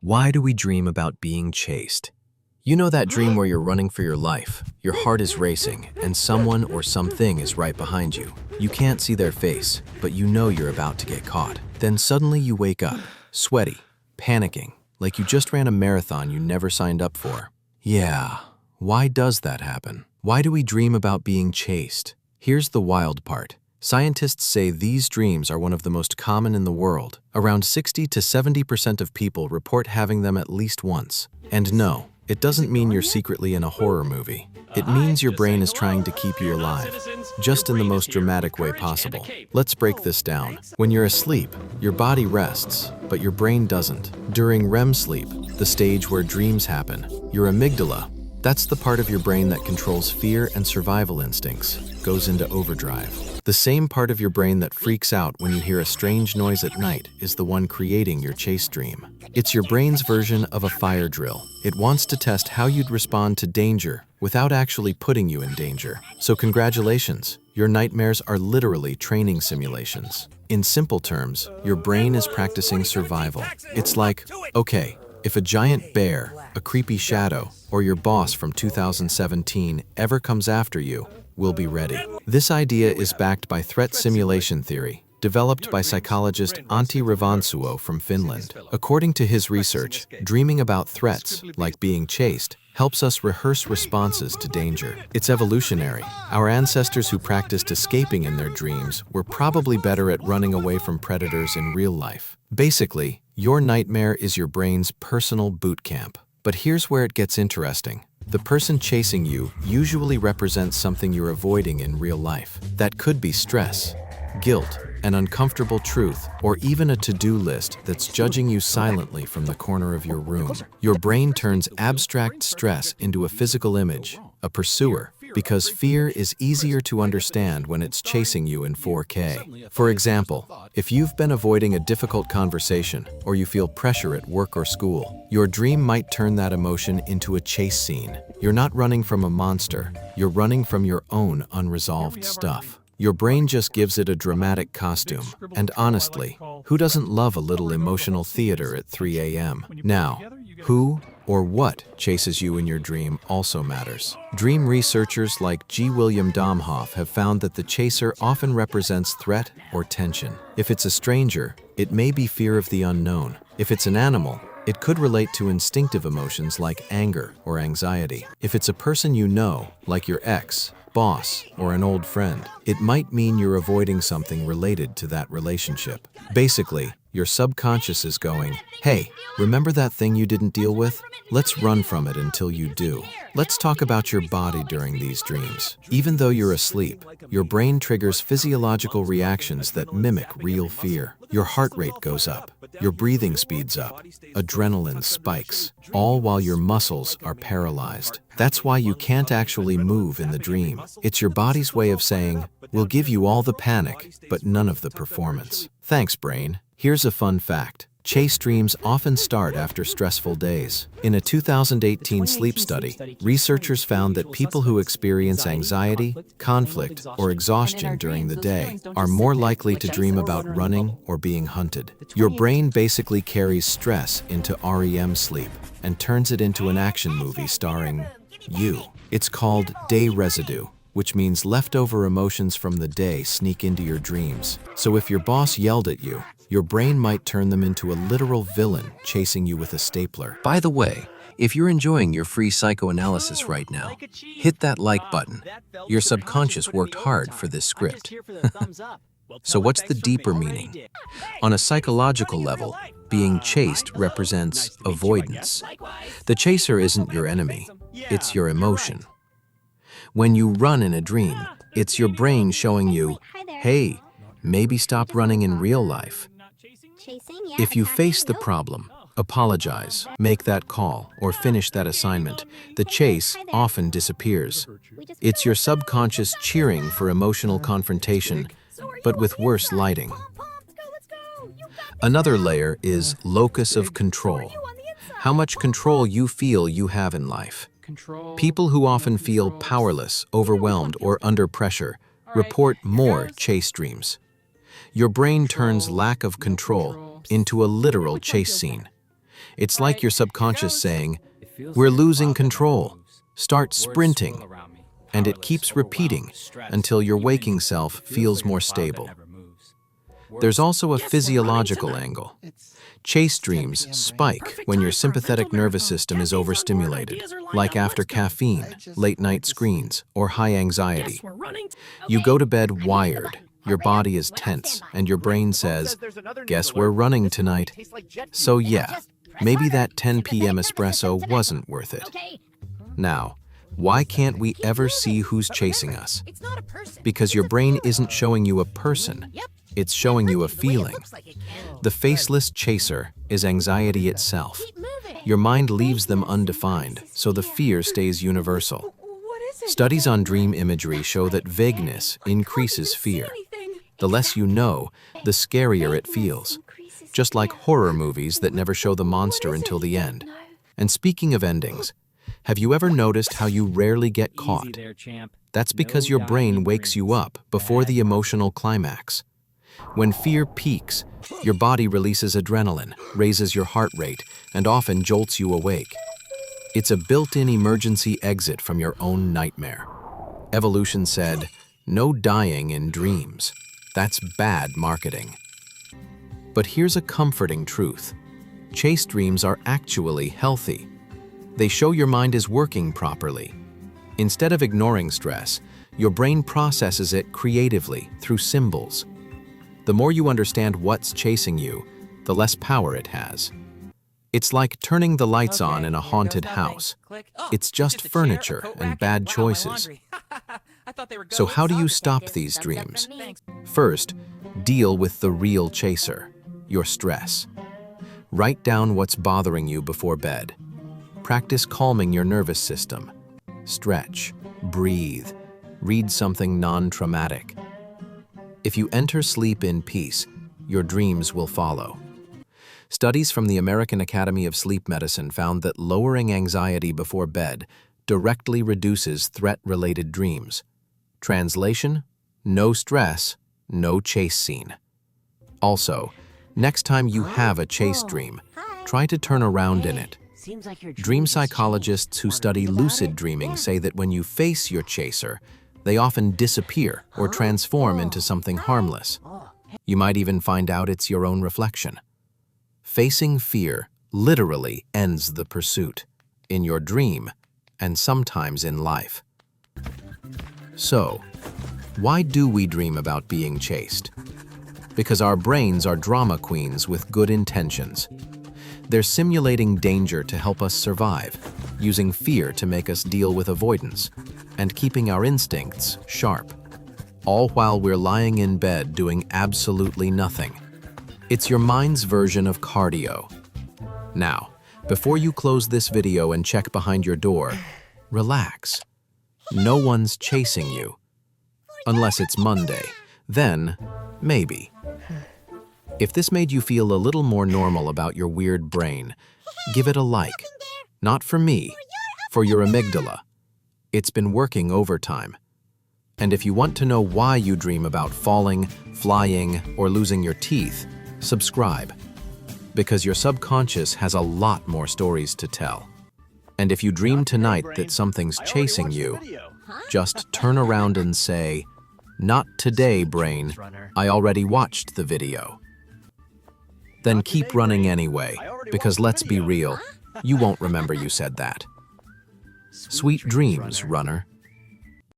Why do we dream about being chased? You know that dream where you're running for your life, your heart is racing, and someone or something is right behind you. You can't see their face, but you know you're about to get caught. Then suddenly you wake up, sweaty, panicking, like you just ran a marathon you never signed up for. Yeah, why does that happen? Why do we dream about being chased? Here's the wild part. Scientists say these dreams are one of the most common in the world. Around 60 to 70% of people report having them at least once. And no, it doesn't mean you're secretly in a horror movie. It means your brain is trying to keep you alive, just in the most dramatic way possible. Let's break this down. When you're asleep, your body rests, but your brain doesn't. During REM sleep, the stage where dreams happen, your amygdala, that's the part of your brain that controls fear and survival instincts, goes into overdrive. The same part of your brain that freaks out when you hear a strange noise at night is the one creating your chase dream. It's your brain's version of a fire drill. It wants to test how you'd respond to danger without actually putting you in danger. So congratulations, your nightmares are literally training simulations. In simple terms, your brain is practicing survival. It's like, okay, if a giant bear, a creepy shadow, or your boss from 2017 ever comes after you, we'll be ready. This idea is backed by threat simulation theory, developed by psychologist Antti Revonsuo from Finland. According to his research, dreaming about threats, like being chased, helps us rehearse responses to danger. It's evolutionary. Our ancestors who practiced escaping in their dreams were probably better at running away from predators in real life. Basically, your nightmare is your brain's personal boot camp. But here's where it gets interesting. The person chasing you usually represents something you're avoiding in real life. That could be stress, guilt, an uncomfortable truth, or even a to-do list that's judging you silently from the corner of your room. Your brain turns abstract stress into a physical image, a pursuer, because fear is easier to understand when it's chasing you in 4K. For example, if you've been avoiding a difficult conversation or you feel pressure at work or school, your dream might turn that emotion into a chase scene. You're not running from a monster, you're running from your own unresolved stuff. Your brain just gives it a dramatic costume. And honestly, who doesn't love a little emotional theater at 3 a.m.? Now, who or what chases you in your dream also matters. Dream researchers like G. William Domhoff have found that the chaser often represents threat or tension. If it's a stranger, it may be fear of the unknown. If it's an animal, it could relate to instinctive emotions like anger or anxiety. If it's a person you know, like your ex, boss, or an old friend, it might mean you're avoiding something related to that relationship. Basically, your subconscious is going, hey, remember that thing you didn't deal with? Let's run from it until you do. Let's talk about your body during these dreams. Even though you're asleep, your brain triggers physiological reactions that mimic real fear. Your heart rate goes up, your breathing speeds up, adrenaline spikes, all while your muscles are paralyzed. That's why you can't actually move in the dream. It's your body's way of saying, we'll give you all the panic, but none of the performance. Thanks, brain. Here's a fun fact. Chase dreams often start after stressful days. In a 2018 sleep study, researchers found that people who experience anxiety, conflict, or exhaustion during the day are more likely to dream about running or being hunted. Your brain basically carries stress into REM sleep and turns it into an action movie starring you. It's called day residue, which means leftover emotions from the day sneak into your dreams. So if your boss yelled at you, your brain might turn them into a literal villain chasing you with a stapler. By the way, if you're enjoying your free psychoanalysis right now, hit that like button. Your subconscious worked hard for this script. So what's the deeper meaning? On a psychological level, being chased represents avoidance. The chaser isn't your enemy, it's your emotion. When you run in a dream, it's your brain showing you, hey, maybe stop running in real life. If you face the problem, apologize, make that call, or finish that assignment, the chase often disappears. It's your subconscious cheering for emotional confrontation, but with worse lighting. Another layer is locus of control. How much control you feel you have in life. People who often feel powerless, overwhelmed, or under pressure report more chase dreams. Your brain turns lack of control into a literal chase scene. It's like your subconscious saying, "We're losing control. Start sprinting." And it keeps repeating until your waking self feels more stable. There's also a physiological angle. Chase dreams spike when your sympathetic nervous system is overstimulated, like after caffeine, late-night screens, or high anxiety. You go to bed wired, your body is tense, and your brain says, "Guess we're running tonight." So yeah, maybe that 10 p.m. espresso wasn't worth it. Now, why can't we ever see who's chasing us? Because your brain isn't showing you a person. It's showing you a feeling. The faceless chaser is anxiety itself. Your mind leaves them undefined, so the fear stays universal. Studies on dream imagery show that vagueness increases fear. The less you know, the scarier it feels. Just like horror movies that never show the monster until the end. And speaking of endings, have you ever noticed how you rarely get caught? That's because your brain wakes you up before the emotional climax. When fear peaks, your body releases adrenaline, raises your heart rate, and often jolts you awake. It's a built-in emergency exit from your own nightmare. Evolution said, "No dying in dreams." That's bad marketing. But here's a comforting truth. Chase dreams are actually healthy. They show your mind is working properly. Instead of ignoring stress, your brain processes it creatively through symbols. The more you understand what's chasing you, the less power it has. It's like turning the lights on in a haunted house. It's just furniture and bad choices. So how do you stop these dreams? First, deal with the real chaser, your stress. Write down what's bothering you before bed. Practice calming your nervous system. Stretch, breathe, read something non-traumatic. If you enter sleep in peace, your dreams will follow. Studies from the American Academy of Sleep Medicine found that lowering anxiety before bed directly reduces threat-related dreams. Translation: no stress, no chase scene. Also, next time you have a chase dream, try to turn around in it. Dream psychologists who study lucid dreaming say that when you face your chaser, they often disappear or transform into something harmless. You might even find out it's your own reflection. Facing fear literally ends the pursuit, in your dream, and sometimes in life. So, why do we dream about being chased? Because our brains are drama queens with good intentions. They're simulating danger to help us survive, using fear to make us deal with avoidance, and keeping our instincts sharp, all while we're lying in bed doing absolutely nothing. It's your mind's version of cardio. Now, before you close this video and check behind your door, relax. No one's chasing you. Unless it's Monday. Then, maybe. If this made you feel a little more normal about your weird brain, give it a like. Not for me, for your amygdala. It's been working overtime. And if you want to know why you dream about falling, flying, or losing your teeth, subscribe. Because your subconscious has a lot more stories to tell. And if you dream tonight that something's chasing you, just turn around and say, "Not today, brain. I already watched the video." Then keep running anyway, because let's be real, you won't remember you said that. Sweet dreams, runner.